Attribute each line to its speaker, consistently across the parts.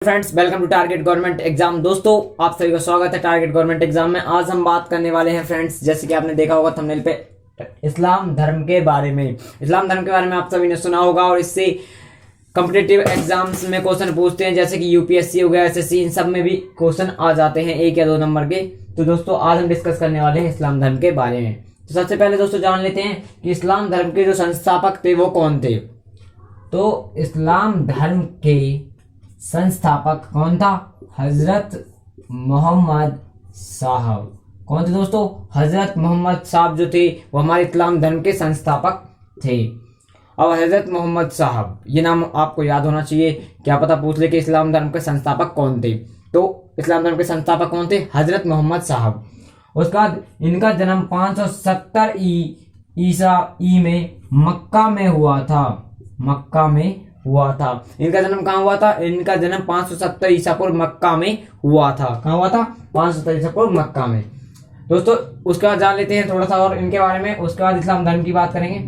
Speaker 1: Friends, welcome to target government exam. दोस्तों, आप सभी का स्वागत है टारगेट गवर्नमेंट एग्जाम में। आज हम बात करने वाले हैं फ्रेंड्स, जैसे कि आपने देखा होगा थंबनेल पे, इस्लाम धर्म के बारे में। इस्लाम धर्म के बारे में आप सभी ने सुना होगा और इससे कॉम्पिटिटिव एग्जाम्स में क्वेश्चन पूछते हैं, जैसे कि यूपीएससी हो गया, एसएससी, इन सब में भी क्वेश्चन आ जाते हैं 1 या 2 नंबर के। तो दोस्तों, आज हम डिस्कस करने वाले हैं इस्लाम धर्म के बारे में। तो सबसे पहले दोस्तों जान लेते हैं कि इस्लाम धर्म के जो संस्थापक थे वो कौन थे। तो इस्लाम धर्म के संस्थापक कौन था? हजरत मोहम्मद साहब। कौन थे दोस्तों? हजरत मोहम्मद साहब जो थे वो हमारे इस्लाम धर्म के संस्थापक थे। अब हजरत मोहम्मद साहब, ये नाम आपको याद होना चाहिए। क्या पता पूछ ले कि इस्लाम धर्म के संस्थापक कौन थे। तो इस्लाम धर्म के संस्थापक कौन थे? हजरत मोहम्मद साहब। उसके बाद इनका जन्म 570 ईसा में मक्का में हुआ था। मक्का में हुआ था। इनका जन्म कहाँ हुआ था? इनका जन्म 570 ईसा पूर्व मक्का में हुआ था। कहाँ हुआ था? 570 ईसा पूर्व मक्का में। दोस्तों, उसके बाद जान लेते हैं थोड़ा सा और इनके बारे में। उसके बाद इस्लाम धर्म की बात करेंगे।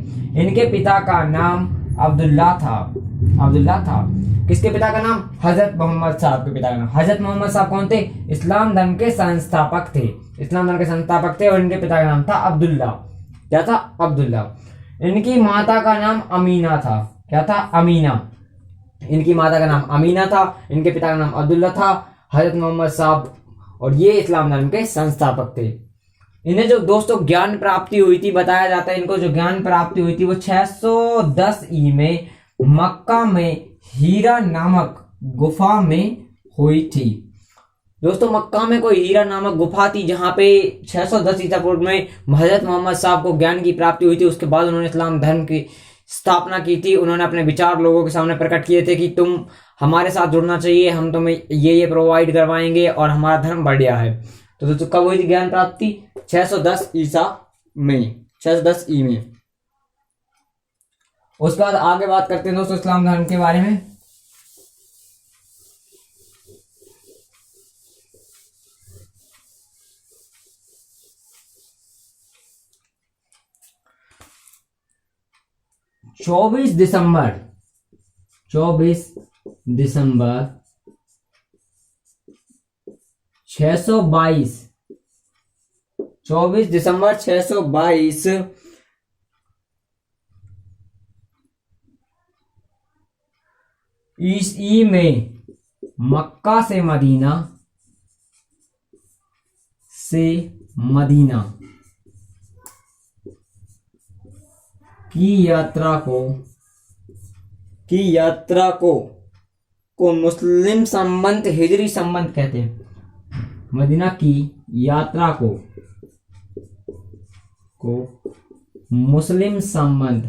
Speaker 1: इनके पिता का नाम अब्दुल्ला था। अब्दुल्ला था। किसके पिता का नाम? हजरत मोहम्मद साहब के पिता का नाम। हजरत मोहम्मद साहब कौन थे? इस्लाम धर्म के संस्थापक थे। इस्लाम धर्म के संस्थापक थे और इनके पिता का नाम था अब्दुल्ला। क्या था? अब्दुल्ला। इनकी माता का नाम अमीना था। क्या था? अमीना। इनकी माता का नाम अमीना था, इनके पिता का नाम अब्दुल्ला था। हजरत मोहम्मद साहब, और ये इस्लाम धर्म के संस्थापक थे। इन्हें जो दोस्तों ज्ञान प्राप्ति हुई थी, बताया जाता है इनको जो ज्ञान प्राप्ति हुई थी वो 610 ई में मक्का में हीरा नामक गुफा में हुई थी। दोस्तों, मक्का में कोई हीरा नामक गुफा थी जहां पे 610 ईसा पूर्व में हजरत मोहम्मद साहब को ज्ञान की प्राप्ति हुई थी। उसके बाद उन्होंने इस्लाम धर्म की स्थापना की थी। उन्होंने अपने विचार लोगों के सामने प्रकट किए थे कि तुम हमारे साथ जुड़ना चाहिए, हम तुम्हें ये प्रोवाइड करवाएंगे और हमारा धर्म बढ़िया है। तो दोस्तों, कब हुई थी ज्ञान प्राप्ति? 610 ईसा में, 610 ई में। उसके बाद आगे बात करते हैं दोस्तों इस्लाम धर्म के बारे में। चौबीस दिसंबर 622 24 दिसंबर 622 ईसा में मक्का से मदीना की यात्रा को मुस्लिम संबंध, हिजरी संबंध कहते हैं। मदीना की यात्रा को मुस्लिम संबंध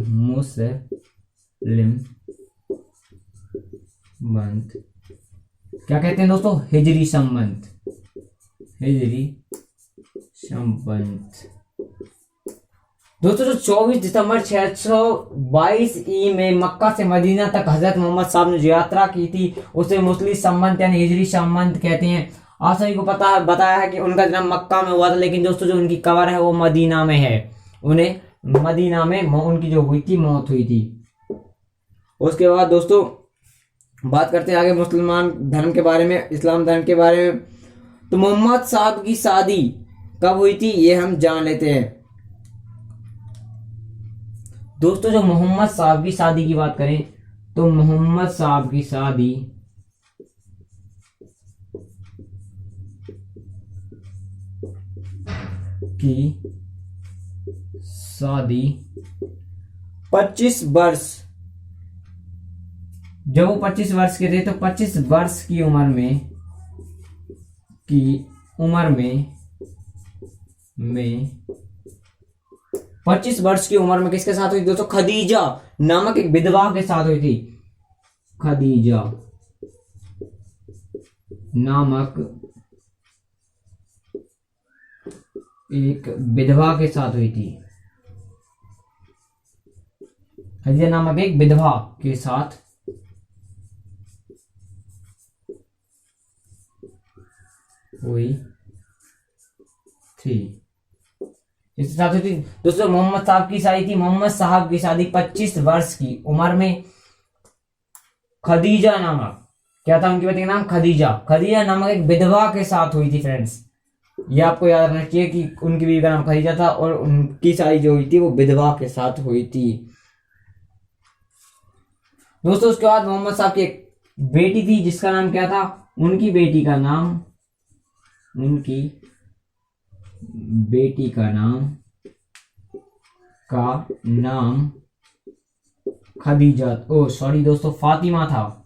Speaker 1: क्या कहते हैं दोस्तों? हिजरी संबंध। दोस्तों, जो 24 दिसंबर 622 ई में मक्का से मदीना तक हजरत मोहम्मद साहब ने जो यात्रा की थी उसे मुस्लिम संबंध यानी हिजरी संबंध कहते हैं। आप सभी को पता है, बताया है कि उनका जन्म मक्का में हुआ था, लेकिन दोस्तों जो उनकी कब्र है वो मदीना में है। उन्हें मदीना में उनकी जो हुई थी मौत हुई थी। उसके बाद दोस्तों बात करते हैं आगे मुसलमान धर्म के बारे में, इस्लाम धर्म के बारे में। तो मोहम्मद साहब की शादी कब हुई थी ये हम जान लेते हैं। दोस्तों, जो मोहम्मद साहब की शादी की बात करें तो मोहम्मद साहब की शादी 25 वर्ष, जब वो 25 वर्ष के थे तो 25 वर्ष की उम्र में 25 वर्ष की उम्र में किसके साथ हुई दोस्तों? खदीजा नामक एक विधवा के साथ हुई थी। खदीजा नामक एक विधवा के साथ हुई थी। खदीजा नामक एक विधवा के साथ हुई थी। इसके साथ हुई थी दोस्तों मोहम्मद साहब की शादी थी। मोहम्मद साहब की शादी 25 वर्ष की उम्र में खदीजा नामक क्या था उनकी पति का नाम? खदीजा। खदीजा नामक एक विधवा के साथ हुई थी फ्रेंड्स। ये आपको याद रखना चाहिए कि उनकी बीवी का नाम खदीजा था और उनकी शादी जो हुई थी वो विधवा के साथ हुई थी। दोस्तों उसके बाद मोहम्मद साहब की एक बेटी थी जिसका नाम क्या था? उनकी बेटी का नाम खदीजा, ओ सॉरी दोस्तों, फातिमा था।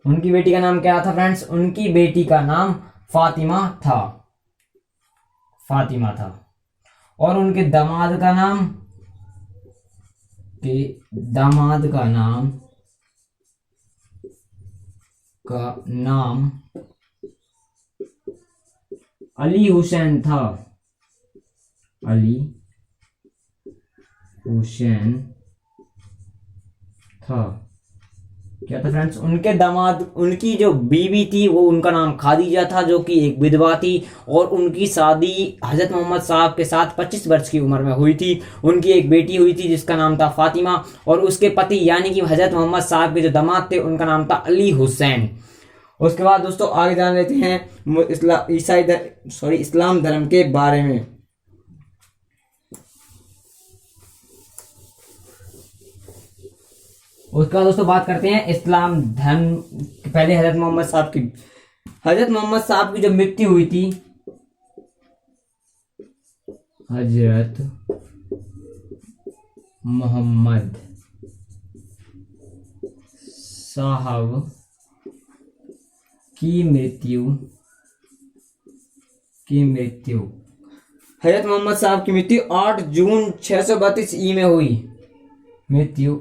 Speaker 1: उनकी बेटी का नाम क्या था फ्रेंड्स? उनकी बेटी का नाम फातिमा था। और उनके दामाद का नाम अली हुसैन था। क्या था फ्रेंड्स? उनके दामाद, उनकी जो बीवी थी वो, उनका नाम खादीजा था जो कि एक विधवा थी और उनकी शादी हजरत मोहम्मद साहब के साथ 25 वर्ष की उम्र में हुई थी। उनकी एक बेटी हुई थी जिसका नाम था फातिमा और उसके पति यानी कि हजरत मोहम्मद साहब के जो दामाद थे उनका नाम था अली हुसैन। उसके बाद दोस्तों आगे जान लेते हैं इस्लाम धर्म के बारे में। उसके बाद दोस्तों बात करते हैं इस्लाम धर्म। पहले हजरत मोहम्मद साहब की जो मृत्यु हुई थी, हजरत मोहम्मद साहब की मृत्यु हजरत मोहम्मद साहब की मृत्यु 8 जून 632 ई में हुई। मृत्यु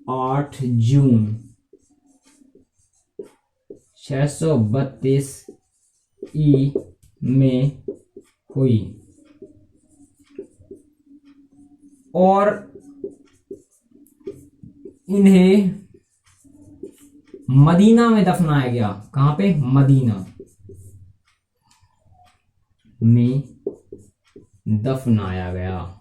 Speaker 1: 8 जून 632 ई में हुई और इन्हें मदीना में दफनाया गया। कहां पे? मदीना में दफनाया गया।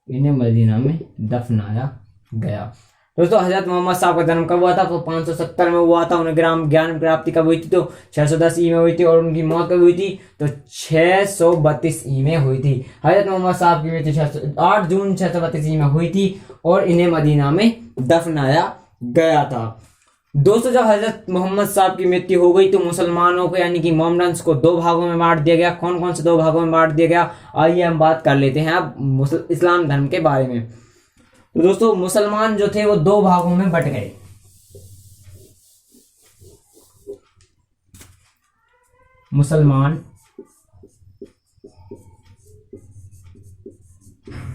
Speaker 1: इन्हें मदीना में दफनाया गया। दोस्तों हजरत मोहम्मद साहब का जन्म कब हुआ था? तो 570 में हुआ था। उन्हें ज्ञान प्राप्ति कब हुई थी? तो 610 ई में हुई थी। और उनकी मौत कब हुई थी? तो 632 ई में हुई थी। हजरत मोहम्मद साहब की मृत्यु 8 जून 632 ई में हुई थी और इन्हें मदीना में दफनाया गया था। दोस्तों जब हजरत मोहम्मद साहब की मृत्यु हो गई तो मुसलमानों को यानी कि मोमडन्स को 2 भागों में बांट दिया गया। कौन कौन से 2 भागों में बांट दिया गया? आइए हम बात कर लेते हैं अब इस्लाम धर्म के बारे में। तो दोस्तों मुसलमान जो थे वो 2 भागों में बट गए।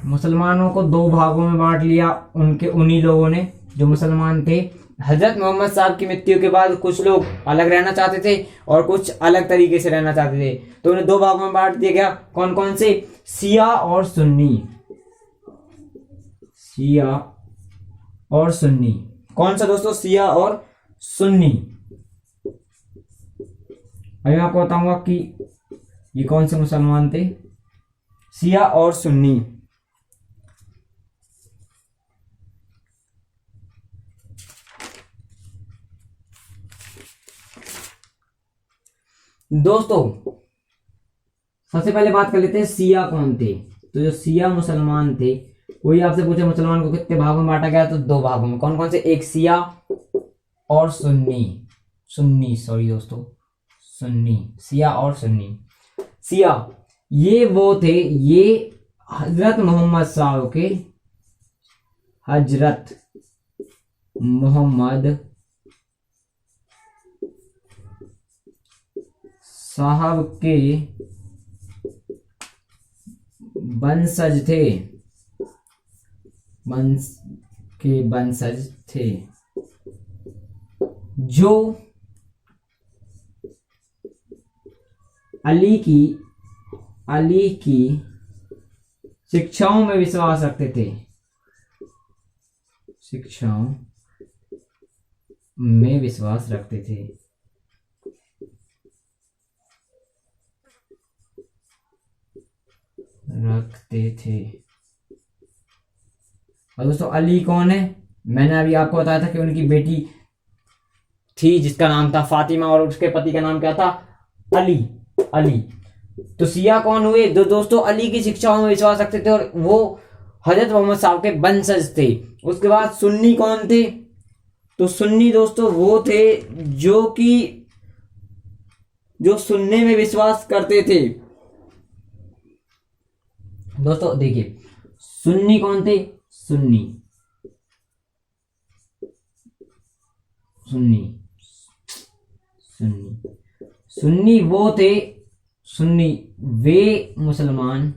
Speaker 1: मुसलमानों को 2 भागों में बांट लिया उन्हीं लोगों ने जो मुसलमान थे। हजरत मोहम्मद साहब की मृत्यु के बाद कुछ लोग अलग रहना चाहते थे और कुछ अलग तरीके से रहना चाहते थे, तो उन्हें 2 भागों में बांट दिया गया। कौन कौन से? शिया और सुन्नी। कौन सा दोस्तों? शिया और सुन्नी। अभी मैं आपको बताऊंगा कि ये कौन से मुसलमान थे, शिया और सुन्नी। दोस्तों सबसे पहले बात कर लेते हैं शिया कौन थे। तो जो शिया मुसलमान थे, वही आपसे पूछे मुसलमान को कितने भागों में बांटा गया? तो 2 भागों में। कौन कौन से? एक शिया और सुन्नी सॉरी दोस्तों, शिया और सुन्नी। शिया ये वो थे, ये हजरत मोहम्मद साहब के वंशज थे जो अली की शिक्षाओं में विश्वास रखते थे। रखते थे। और दोस्तों अली कौन है? मैंने अभी आपको बताया था कि उनकी बेटी थी जिसका नाम था फातिमा और उसके पति का नाम क्या था? अली। अली। तो शिया कौन हुए? दोस्तों अली की शिक्षाओं में विश्वास रखते थे और वो हजरत मोहम्मद साहब के वंशज थे। उसके बाद सुन्नी कौन थे? तो सुन्नी दोस्तों वो थे जो सुनने में विश्वास करते थे। दोस्तों देखिए सुन्नी कौन थे? सुन्नी सुन्नी सुन्नी सुन्नी वो थे, सुन्नी वे मुसलमान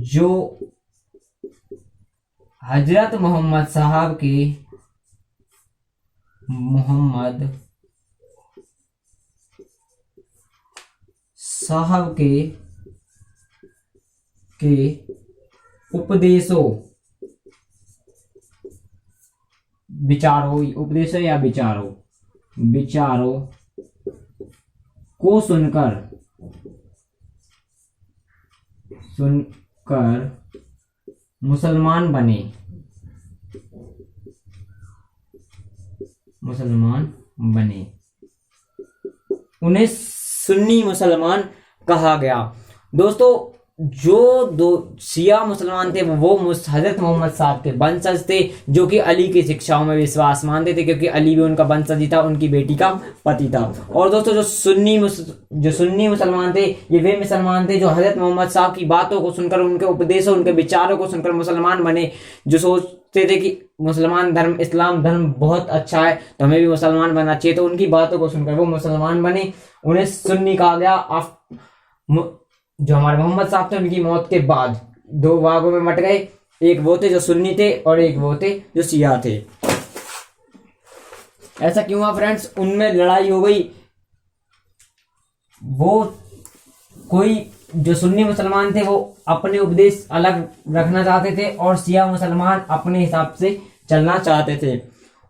Speaker 1: जो हजरत मोहम्मद साहब के उपदेशों विचारों को सुनकर मुसलमान बने। उन्हें सुन्नी मुसलमान कहा गया। दोस्तों जो दो शिया मुसलमान थे वो हजरत मोहम्मद साहब के वंशज थे जो कि अली की शिक्षाओं में विश्वास मानते थे, क्योंकि अली भी उनका वंशज ही था, उनकी बेटी का पति था। और दोस्तों जो सुन्नी मुसलमान थे ये वे मुसलमान थे जो हजरत मोहम्मद साहब की बातों को सुनकर, उनके उपदेशों, उनके विचारों को सुनकर मुसलमान बने, जो सोचते थे कि मुसलमान धर्म, इस्लाम धर्म बहुत अच्छा है तो हमें भी मुसलमान बनना चाहिए। तो उनकी बातों को सुनकर वो मुसलमान बने, उन्हें सुन्नी कहा गया। जो हमारे मोहम्मद साहब थे उनकी मौत के बाद दो भागों में बट गए, एक वो थे जो सुन्नी थे और एक वो थे जो शिया थे। ऐसा क्यों हुआ फ्रेंड्स? उनमें लड़ाई हो गई। वो कोई जो सुन्नी मुसलमान थे वो अपने उपदेश अलग रखना चाहते थे और शिया मुसलमान अपने हिसाब से चलना चाहते थे।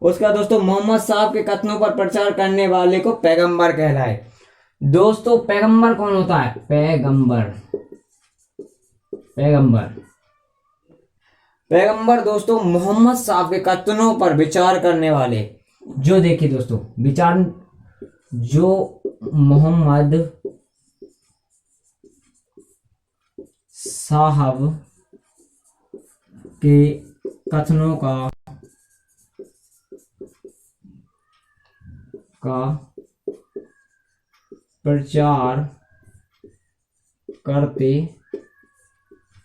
Speaker 1: उसका दोस्तों मोहम्मद साहब के कथनों पर प्रचार करने वाले को पैगंबर कहलाए। दोस्तों पैगंबर कौन होता है? पैगंबर दोस्तों मोहम्मद साहब के कथनों पर विचार करने वाले, जो देखिए दोस्तों जो मोहम्मद साहब के कथनों का प्रचार करते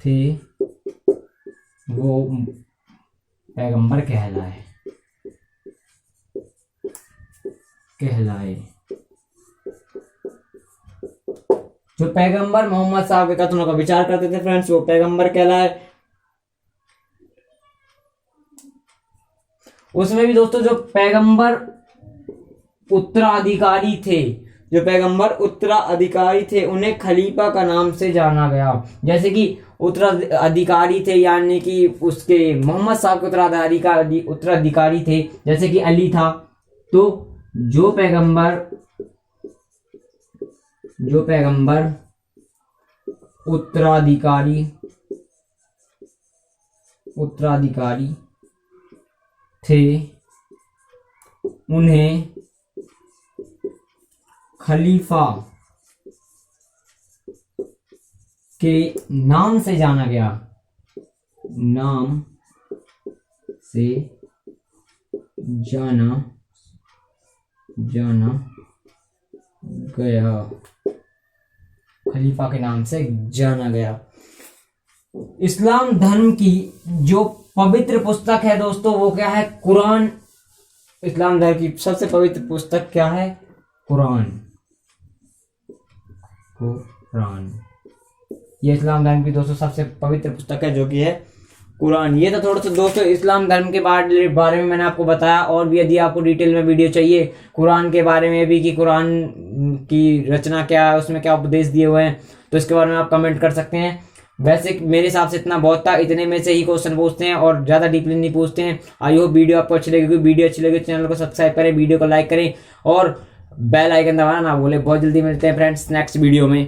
Speaker 1: थे वो पैगंबर कहलाए। जो पैगंबर मोहम्मद साहब के कथनों का विचार करते थे फ्रेंड्स वो पैगंबर कहलाए। उसमें भी दोस्तों जो पैगंबर उत्तराधिकारी थे उन्हें खलीफा का नाम से जाना गया। जैसे कि उत्तराधिकारी थे यानी कि उसके मोहम्मद साहब के उत्तराधिकारी थे, जैसे कि अली था। तो जो पैगंबर उत्तराधिकारी थे उन्हें खलीफा के नाम से जाना गया। खलीफा के नाम से जाना गया। इस्लाम धर्म की जो पवित्र पुस्तक है दोस्तों वो क्या है? कुरान। इस्लाम धर्म की सबसे पवित्र पुस्तक क्या है? कुरान। ये इस्लाम धर्म की दोस्तों सबसे पवित्र पुस्तक है जो कि है कुरान। ये तो थोड़ा सा दोस्तों इस्लाम धर्म के बारे में मैंने आपको बताया। और भी यदि आपको डिटेल में वीडियो चाहिए कुरान के बारे में भी कि कुरान की रचना क्या है, उसमें क्या उपदेश दिए हुए हैं, तो इसके बारे में आप कमेंट कर सकते हैं। वैसे मेरे हिसाब से इतना बहुत था, इतने में से ही क्वेश्चन पूछते हैं और ज़्यादा डीपली नहीं पूछते हैं। आई होप वीडियो आपको अच्छी लगेगी। वीडियो अच्छी लगे चैनल को सब्सक्राइब करें, वीडियो को लाइक करें और बेल आइकन दबाना ना भूले। बहुत जल्दी मिलते हैं फ्रेंड्स नेक्स्ट वीडियो में।